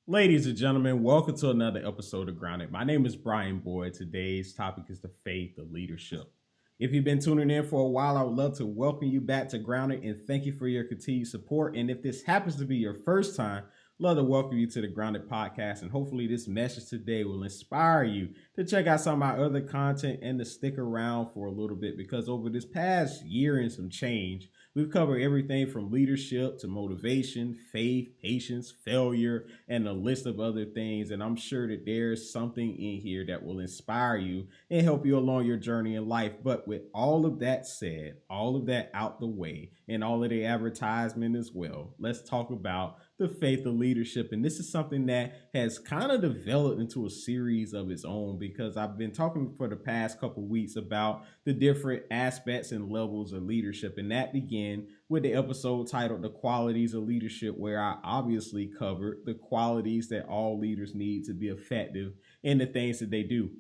Ladies and gentlemen, welcome to another episode of Grounded. My name is Brian Boyd. Today's topic is the faith of leadership. If you've been tuning in for a while, I would love to welcome you back to Grounded and thank you for your continued support. And if this happens to be your first time, love to welcome you to the Grounded Podcast. And hopefully, this message today will inspire you to check out some of my other content and to stick around for a little bit because over this past year and some change, we've covered everything from leadership to motivation, faith, patience, failure, and a list of other things. And I'm sure that there's something in here that will inspire you and help you along your journey in life. But with all of that said, all of that out the way, and all of the advertisement as well, let's talk about the faith of leadership. And this is something that has kind of developed into a series of its own because I've been talking for the past couple of weeks about the different aspects and levels of leadership. And that began with the episode titled The Qualities of Leadership, where I obviously covered the qualities that all leaders need to be effective in the things that they do.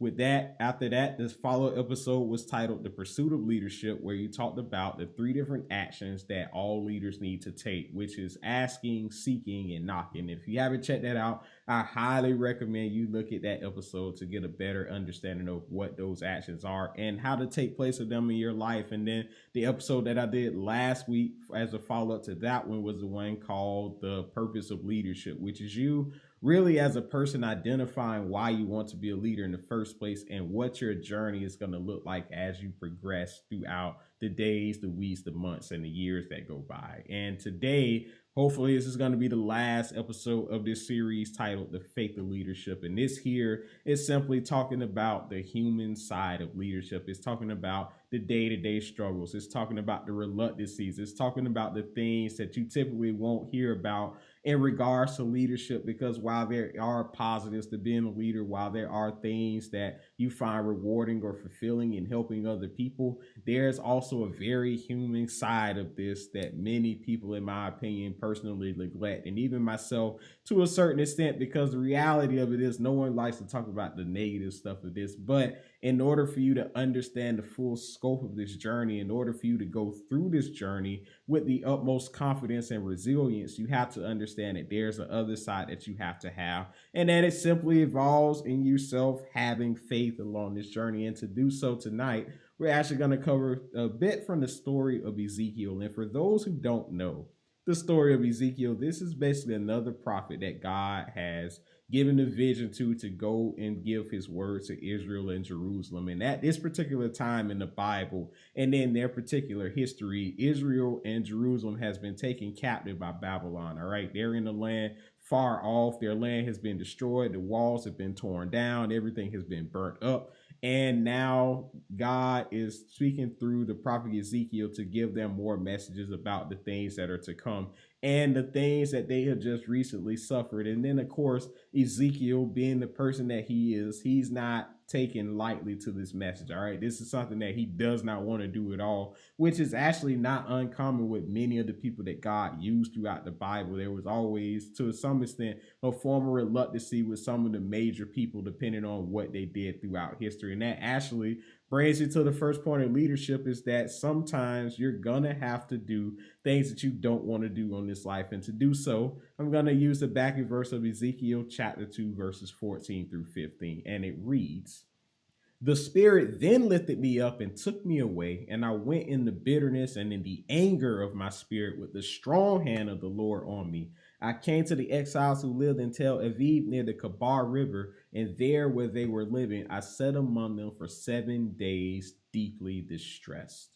With that, after that, this follow episode was titled The Pursuit of Leadership, where you talked about the three different actions that all leaders need to take, which is asking, seeking, and knocking. If you haven't checked that out, I highly recommend you look at that episode to get a better understanding of what those actions are and how to take place of them in your life. And then the episode that I did last week as a follow-up to that one was the one called The Purpose of Leadership, which is you really as a person identifying why you want to be a leader in the first place and what your journey is going to look like as you progress throughout the days, the weeks, the months, and the years that go by. And today, hopefully, this is going to be the last episode of this series titled The Faith of Leadership. And this here is simply talking about the human side of leadership. It's talking about the day-to-day struggles. It's talking about the reluctancies. It's talking about the things that you typically won't hear about in regards to leadership, because while there are positives to being a leader, while there are things that you find rewarding or fulfilling in helping other people, there's also a very human side of this that many people, in my opinion, personally neglect, and even myself to a certain extent, because the reality of it is no one likes to talk about the negative stuff of this. But in order for you to understand the full scope of this journey, in order for you to go through this journey with the utmost confidence and resilience, you have to understand that there's the other side that you have to have, and that it simply involves in yourself having faith along this journey. And to do so tonight, we're actually going to cover a bit from the story of Ezekiel. And for those who don't know the story of Ezekiel, this is basically another prophet that God has given the vision to go and give his words to Israel and Jerusalem. And at this particular time in the Bible and in their particular history, Israel and Jerusalem has been taken captive by Babylon. All right, they're in the land far off. Their land has been destroyed. The walls have been torn down. Everything has been burnt up. And now God is speaking through the prophet Ezekiel to give them more messages about the things that are to come and the things that they have just recently suffered. And then, of course, Ezekiel, being the person that he is, he's not taken lightly to this message. All right, this is something that he does not want to do at all, which is actually not uncommon with many of the people that God used throughout the Bible. There was always, to some extent, a form of reluctancy with some of the major people, depending on what they did throughout history. And that actually brings you to the first point of leadership, is that sometimes you're gonna have to do things that you don't want to do on this life. And to do so, I'm gonna use the backing verse of Ezekiel chapter 2, verses 14 through 15. And it reads, "The Spirit then lifted me up and took me away, and I went in the bitterness and in the anger of my spirit with the strong hand of the Lord on me. I came to the exiles who lived in Tel Aviv near the Kabar River, and there where they were living, I sat among them for 7 days, deeply distressed."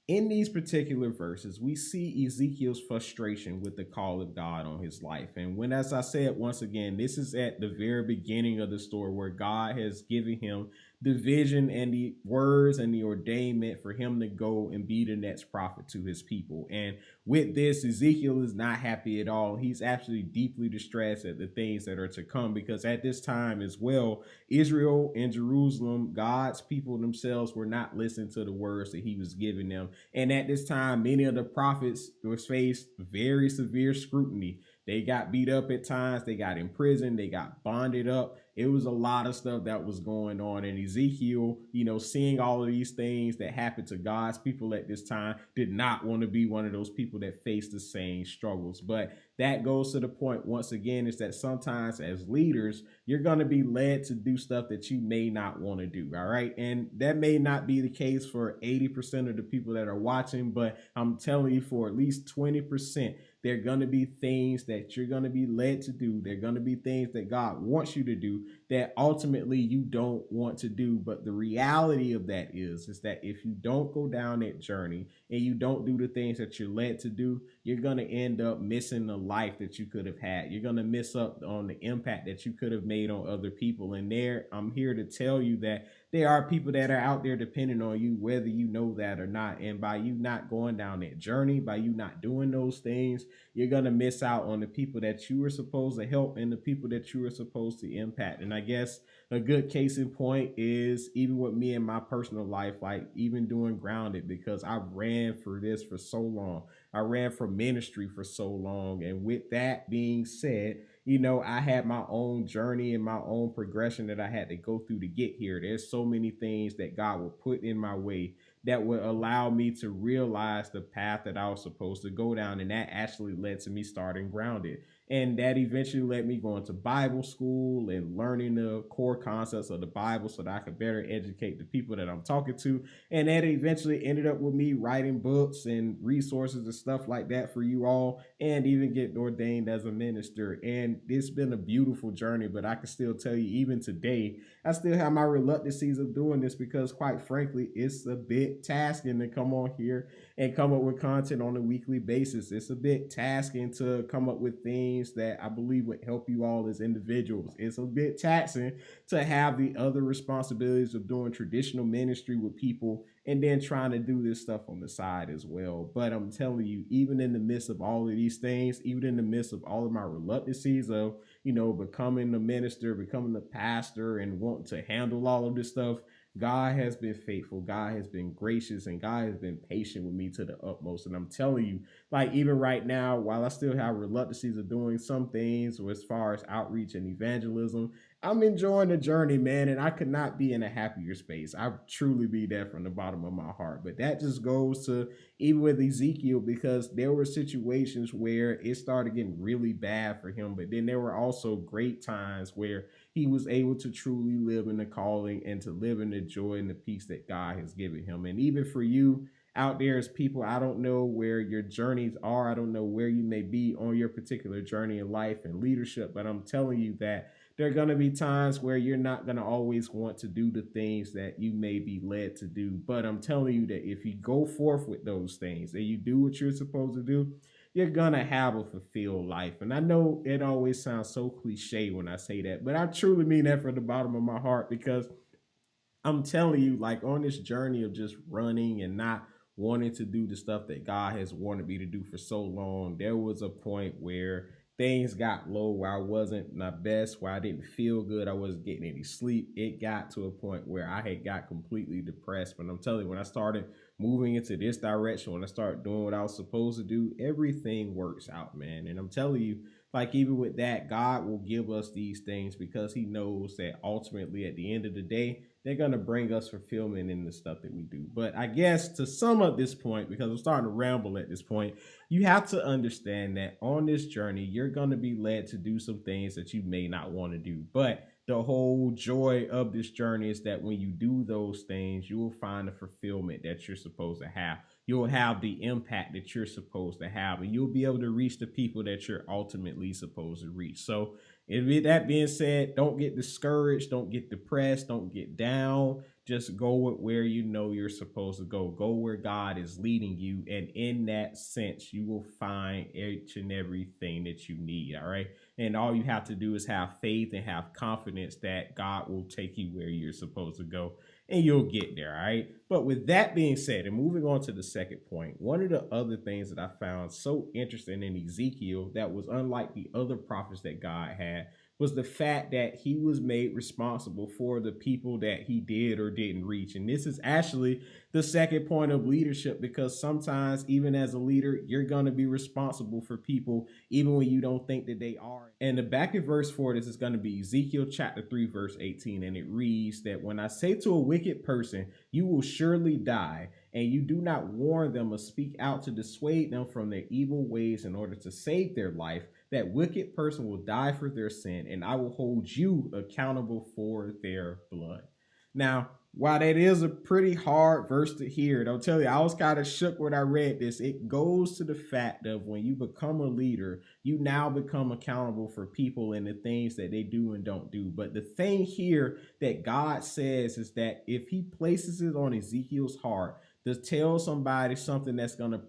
In these particular verses, we see Ezekiel's frustration with the call of God on his life. And when, as I said once again, this is at the very beginning of the story where God has given him the vision and the words and the ordainment for him to go and be the next prophet to his people. And with this, Ezekiel is not happy at all. He's actually deeply distressed at the things that are to come, because at this time as well, Israel and Jerusalem, God's people themselves, were not listening to the words that he was giving them. And at this time, many of the prophets were faced very severe scrutiny. They got beat up at times. They got imprisoned. They got bonded up. It was a lot of stuff that was going on. And Ezekiel, seeing all of these things that happened to God's people at this time, did not want to be one of those people that faced the same struggles. But that goes to the point, once again, is that sometimes as leaders, you're going to be led to do stuff that you may not want to do. All right. And that may not be the case for 80% of the people that are watching, but I'm telling you, for at least 20%, there are going to be things that you're going to be led to do. There are going to be things that God wants you to do that ultimately you don't want to do. But the reality of that is that if you don't go down that journey and you don't do the things that you're led to do, you're going to end up missing the life that you could have had. You're going to miss up on the impact that you could have made on other people. And I'm here to tell you that there are people that are out there depending on you, whether you know that or not. And by you not going down that journey, by you not doing those things, you're going to miss out on the people that you were supposed to help and the people that you were supposed to impact. And I guess a good case in point is even with me in my personal life, like even doing Grounded, because I ran for this for so long. I ran for ministry for so long. And with that being said, I had my own journey and my own progression that I had to go through to get here. There's so many things that God will put in my way that would allow me to realize the path that I was supposed to go down. And that actually led to me starting Grounded. And that eventually led me going to Bible school and learning the core concepts of the Bible so that I could better educate the people that I'm talking to. And that eventually ended up with me writing books and resources and stuff like that for you all, and even getting ordained as a minister. And it's been a beautiful journey, but I can still tell you, even today, I still have my reluctancies of doing this because, quite frankly, it's a bit tasking to come on here and come up with content on a weekly basis. It's a bit tasking to come up with things that I believe would help you all as individuals. It's a bit taxing to have the other responsibilities of doing traditional ministry with people and then trying to do this stuff on the side as well. But I'm telling you, even in the midst of all of these things, even in the midst of all of my reluctancies of, becoming a minister, becoming a pastor, and wanting to handle all of this stuff, God has been faithful. God has been gracious, and God has been patient with me to the utmost. And I'm telling you, like even right now, while I still have reluctancies of doing some things as far as outreach and evangelism, I'm enjoying the journey, man, and I could not be in a happier space. I truly be that from the bottom of my heart. But that just goes to even with Ezekiel, because there were situations where it started getting really bad for him, but then there were also great times where he was able to truly live in the calling and to live in the joy and the peace that God has given him. And even for you out there as people, I don't know where your journeys are. I don't know where you may be on your particular journey in life and leadership, but I'm telling you that there are going to be times where you're not going to always want to do the things that you may be led to do. But I'm telling you that if you go forth with those things and you do what you're supposed to do, you're going to have a fulfilled life. And I know it always sounds so cliche when I say that, but I truly mean that from the bottom of my heart, because I'm telling you, like on this journey of just running and not wanting to do the stuff that God has wanted me to do for so long, there was a point where things got low, where I wasn't my best, where I didn't feel good, I wasn't getting any sleep. It got to a point where I had got completely depressed. But I'm telling you, when I started moving into this direction, when I started doing what I was supposed to do, everything works out, man. And I'm telling you, like even with that, God will give us these things because he knows that ultimately at the end of the day, they're going to bring us fulfillment in the stuff that we do. But I guess to sum up this point, because I'm starting to ramble at this point, you have to understand that on this journey, you're going to be led to do some things that you may not want to do. But the whole joy of this journey is that when you do those things, you will find the fulfillment that you're supposed to have. You'll have the impact that you're supposed to have, and you'll be able to reach the people that you're ultimately supposed to reach. So, with that being said, don't get discouraged, don't get depressed, don't get down. Just go with where you know you're supposed to go. Go where God is leading you. And in that sense, you will find each and everything that you need. All right. And all you have to do is have faith and have confidence that God will take you where you're supposed to go, and you'll get there. All right. But with that being said, and moving on to the second point, one of the other things that I found so interesting in Ezekiel that was unlike the other prophets that God had was the fact that he was made responsible for the people that he did or didn't reach. And this is actually the second point of leadership, because sometimes, even as a leader, you're going to be responsible for people even when you don't think that they are. And the back of verse 4, this is going to be Ezekiel chapter 3, verse 18. And it reads that when I say to a wicked person, you will surely die, and you do not warn them or speak out to dissuade them from their evil ways in order to save their life, that wicked person will die for their sin, and I will hold you accountable for their blood. Now, while that is a pretty hard verse to hear, don't tell you, I was kind of shook when I read this. It goes to the fact of when you become a leader, you now become accountable for people and the things that they do and don't do. But the thing here that God says is that if he places it on Ezekiel's heart to tell somebody something that's going to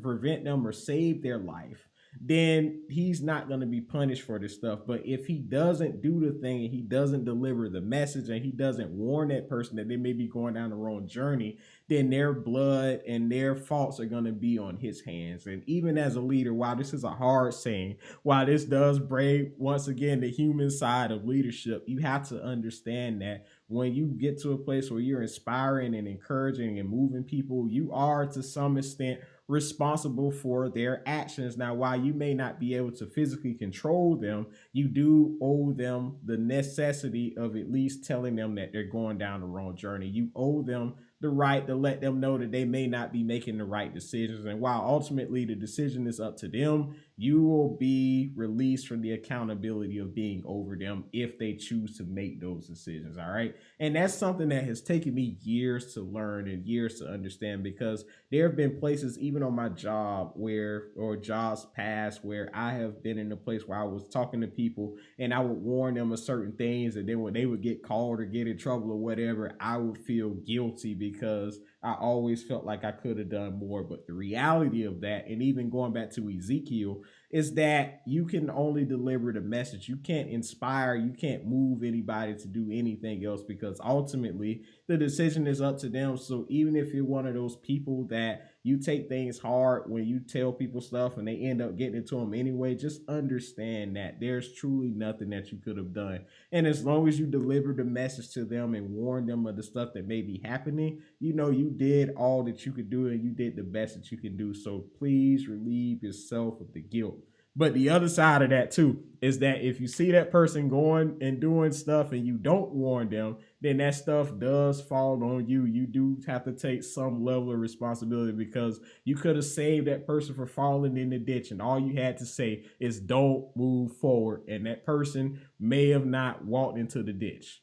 prevent them or save their life, then he's not going to be punished for this stuff. But if he doesn't do the thing and he doesn't deliver the message and he doesn't warn that person that they may be going down the wrong journey, then their blood and their faults are going to be on his hands. And even as a leader, while this is a hard saying, while this does bring, once again, the human side of leadership, you have to understand that when you get to a place where you're inspiring and encouraging and moving people, you are to some extent responsible for their actions. Now, while you may not be able to physically control them, you do owe them the necessity of at least telling them that they're going down the wrong journey. You owe them the right to let them know that they may not be making the right decisions. And while ultimately the decision is up to them, you will be released from the accountability of being over them if they choose to make those decisions. All right. And that's something that has taken me years to learn and years to understand, because there have been places, even on my job or jobs past, where I have been in a place where I was talking to people and I would warn them of certain things, and then when they would get called or get in trouble or whatever, I would feel guilty because I always felt like I could have done more. But the reality of that, and even going back to Ezekiel, is that you can only deliver the message. You can't inspire, you can't move anybody to do anything else, because ultimately the decision is up to them. So even if you're one of those people that you take things hard when you tell people stuff and they end up getting it to them anyway, just understand that there's truly nothing that you could have done. And as long as you deliver the message to them and warn them of the stuff that may be happening, you know you did all that you could do and you did the best that you can do. So please relieve yourself of the guilt. But the other side of that too is that if you see that person going and doing stuff and you don't warn them, then that stuff does fall on you. You do have to take some level of responsibility, because you could have saved that person from falling in the ditch, and all you had to say is don't move forward, and that person may have not walked into the ditch.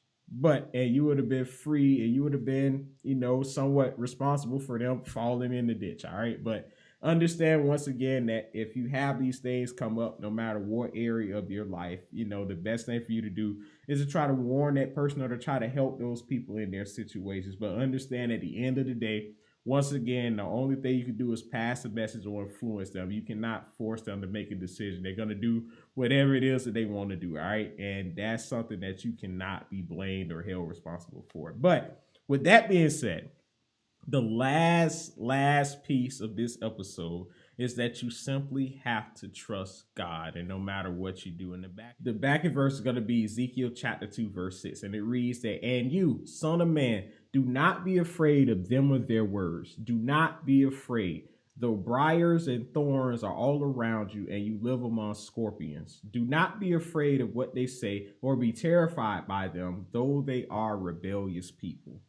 And you would have been free, and you would have been, somewhat responsible for them falling in the ditch. All right. But understand once again that if you have these things come up, no matter what area of your life, the best thing for you to do is to try to warn that person or to try to help those people in their situations. But understand at the end of the day, once again, the only thing you can do is pass a message or influence them. You cannot force them to make a decision. They're going to do whatever it is that they want to do. All right. And that's something that you cannot be blamed or held responsible for. But with that being said, the last piece of this episode is that you simply have to trust God, and no matter what you do. In the back of verse is going to be Ezekiel chapter 2 verse 6, and it reads that, and you, son of man, do not be afraid of them or their words. Do not be afraid, though briars and thorns are all around you and you live among scorpions. Do not be afraid of what they say or be terrified by them, though they are rebellious people.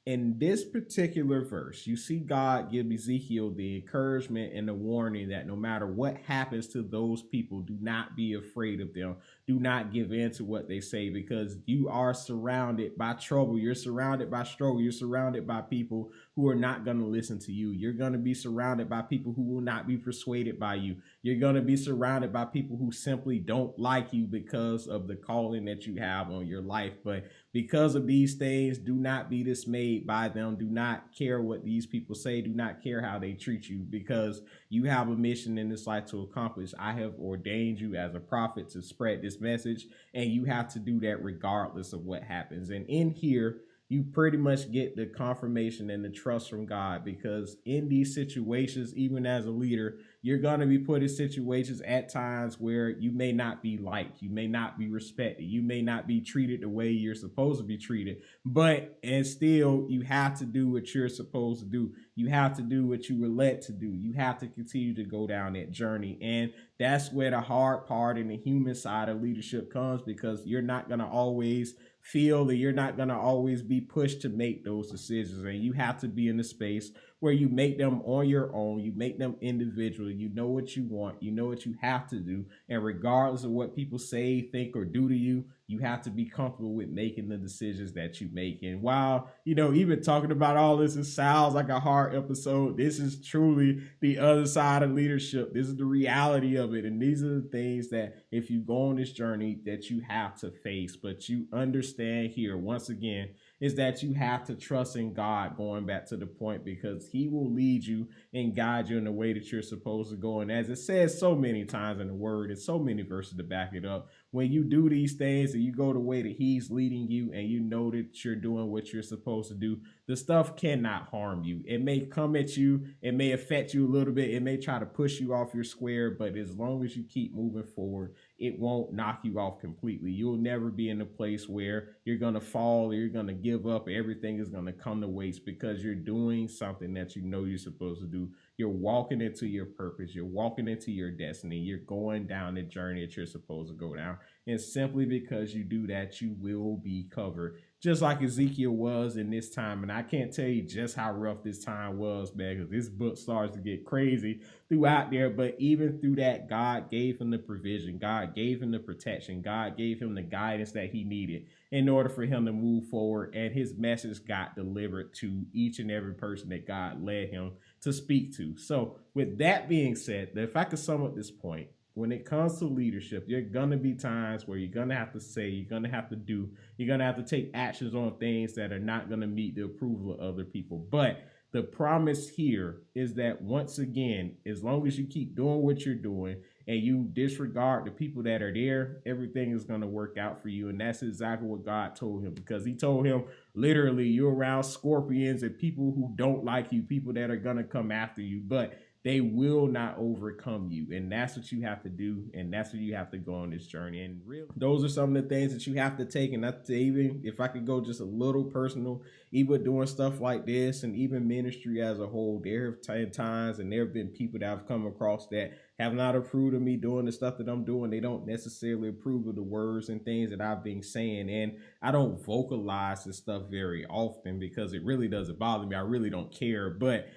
In this particular verse, you see God give Ezekiel the encouragement and the warning that no matter what happens to those people, do not be afraid of them. Do not give in to what they say, because you are surrounded by trouble. You're surrounded by struggle. You're surrounded by people who are not going to listen to you. You're going to be surrounded by people who will not be persuaded by you. You're going to be surrounded by people who simply don't like you because of the calling that you have on your life. But because of these things, do not be dismayed by them. Do not care what these people say. Do not care how they treat you, because you have a mission in this life to accomplish. I have ordained you as a prophet to spread this message, and you have to do that regardless of what happens. And in here, you pretty much get the confirmation and the trust from God, because in these situations, even as a leader, you're going to be put in situations at times where you may not be liked, you may not be respected, you may not be treated the way you're supposed to be treated, but and still you have to do what you're supposed to do. You have to do what you were led to do. You have to continue to go down that journey. And that's where the hard part and the human side of leadership comes, because you're not going to always feel that, you're not going to always be pushed to make those decisions. And you have to be in a space where you make them on your own, you make them individually, you know what you want, you know what you have to do. And regardless of what people say, think, or do to you, you have to be comfortable with making the decisions that you make. And while, even talking about all this, it sounds like a hard episode, this is truly the other side of leadership. This is the reality of it. And these are the things that if you go on this journey that you have to face. But you understand here, once again, is that you have to trust in God, going back to the point, because he will lead you and guide you in the way that you're supposed to go. And as it says so many times in the word, and so many verses to back it up, when you do these things and you go the way that he's leading you, and you know that you're doing what you're supposed to do, the stuff cannot harm you. It may come at you, it may affect you a little bit, it may try to push you off your square, but as long as you keep moving forward, it won't knock you off completely. You'll never be in a place where you're going to fall or you're going to give up, or everything is going to come to waste, because you're doing something that you know you're supposed to do. You're walking into your purpose. You're walking into your destiny. You're going down the journey that you're supposed to go down. And simply because you do that, you will be covered. Just like Ezekiel was in this time. And I can't tell you just how rough this time was, man, because this book starts to get crazy throughout there. But even through that, God gave him the provision. God gave him the protection. God gave him the guidance that he needed in order for him to move forward. And his message got delivered to each and every person that God led him to speak to. So with that being said, if I could sum up this point, when it comes to leadership, there are going to be times where you're going to have to say, you're going to have to do, you're going to have to take actions on things that are not going to meet the approval of other people. But the promise here is that, once again, as long as you keep doing what you're doing and you disregard the people that are there, everything is going to work out for you. And that's exactly what God told him, because he told him, literally, you're around scorpions and people who don't like you, people that are going to come after you, but they will not overcome you. And that's what you have to do. And that's what you have to go on this journey. And really, those are some of the things that you have to take. And that's, even if I could go just a little personal, even doing stuff like this and even ministry as a whole, there have been times and there have been people that I've come across that have not approved of me doing the stuff that I'm doing. They don't necessarily approve of the words and things that I've been saying. And I don't vocalize this stuff very often because it really doesn't bother me. I really don't care. But,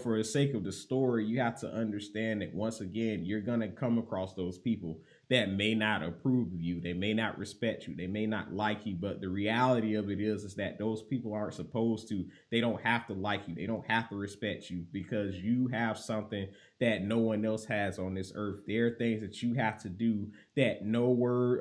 for the sake of the story, you have to understand that, once again, you're going to come across those people that may not approve of you. They may not respect you. They may not like you. But the reality of it is that those people aren't supposed to. They don't have to like you. They don't have to respect you, because you have something that no one else has on this earth. There are things that you have to do that no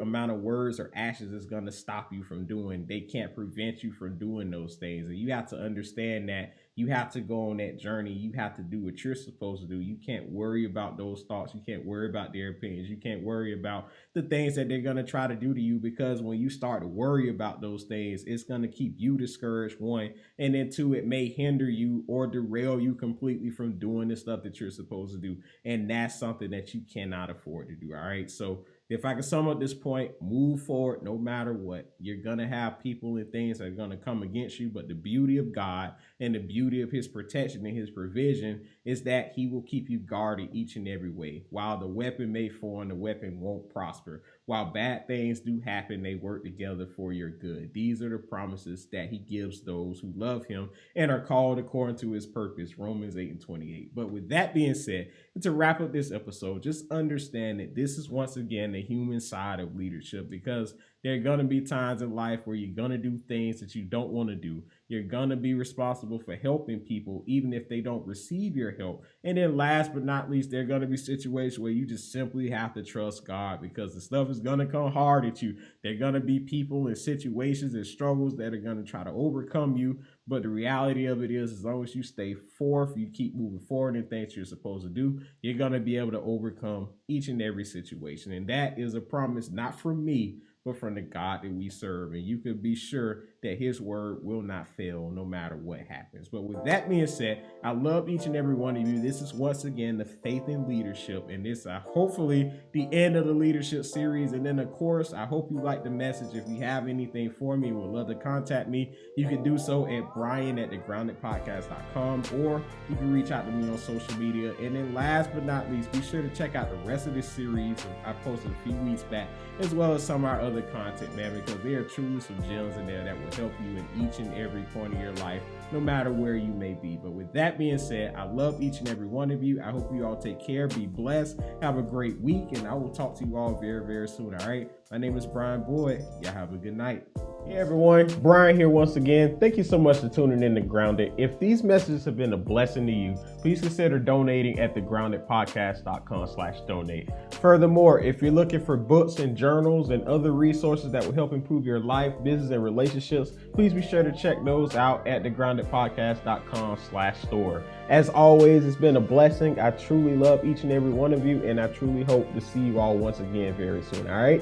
amount of words or actions is going to stop you from doing. They can't prevent you from doing those things. And you have to understand that you have to go on that journey. You have to do what you're supposed to do. You can't worry about those thoughts. You can't worry about their opinions. You can't worry about the things that they're going to try to do to you, because when you start to worry about those things, it's going to keep you discouraged, one, and then two, it may hinder you or derail you completely from doing the stuff that you're supposed to do. And that's something that you cannot afford to do. All right. So if I can sum up this point, move forward no matter what. You're going to have people and things that are going to come against you, but the beauty of God and the beauty of his protection and his provision is that he will keep you guarded each and every way. While the weapon may form, the weapon won't prosper. While bad things do happen, they work together for your good. These are the promises that he gives those who love him and are called according to his purpose, Romans 8:28. But with that being said, to wrap up this episode, just understand that this is, once again, the human side of leadership, because there are going to be times in life where you're going to do things that you don't want to do. You're going to be responsible for helping people, even if they don't receive your help. And then last but not least, there are going to be situations where you just simply have to trust God, because the stuff is going to come hard at you. There are going to be people and situations and struggles that are going to try to overcome you. But the reality of it is, as long as you stay forth, you keep moving forward in things you're supposed to do, you're going to be able to overcome each and every situation. And that is a promise, not from me, but from the God that we serve. And you can be sure that his word will not fail no matter what happens. But with that being said, I love each and every one of you. This is once again the Faith in Leadership, and this hopefully the end of the leadership series. And then of course, I hope you like the message. If you have anything for me, would love to contact me. You can do so at brian@thegroundedpodcast.com, or you can reach out to me on social media. And then last but not least, be sure to check out the rest of this series I posted a few weeks back, as well as some of our other content, man, because there are truly some gems in there that will help you in each and every point of your life, no matter where you may be. But with that being said, I love each and every one of you. I hope you all take care, be blessed, have a great week, and I will talk to you all very, very soon. All right. My name is Brian Boyd. Y'all have a good night. Hey everyone, Brian here once again. Thank you so much for tuning in to Grounded. If these messages have been a blessing to you, please consider donating at thegroundedpodcast.com/donate. Furthermore, if you're looking for books and journals and other resources that will help improve your life, business, and relationships, please be sure to check those out at thegroundedpodcast.com/store. As always, it's been a blessing. I truly love each and every one of you, and I truly hope to see you all once again very soon. All right.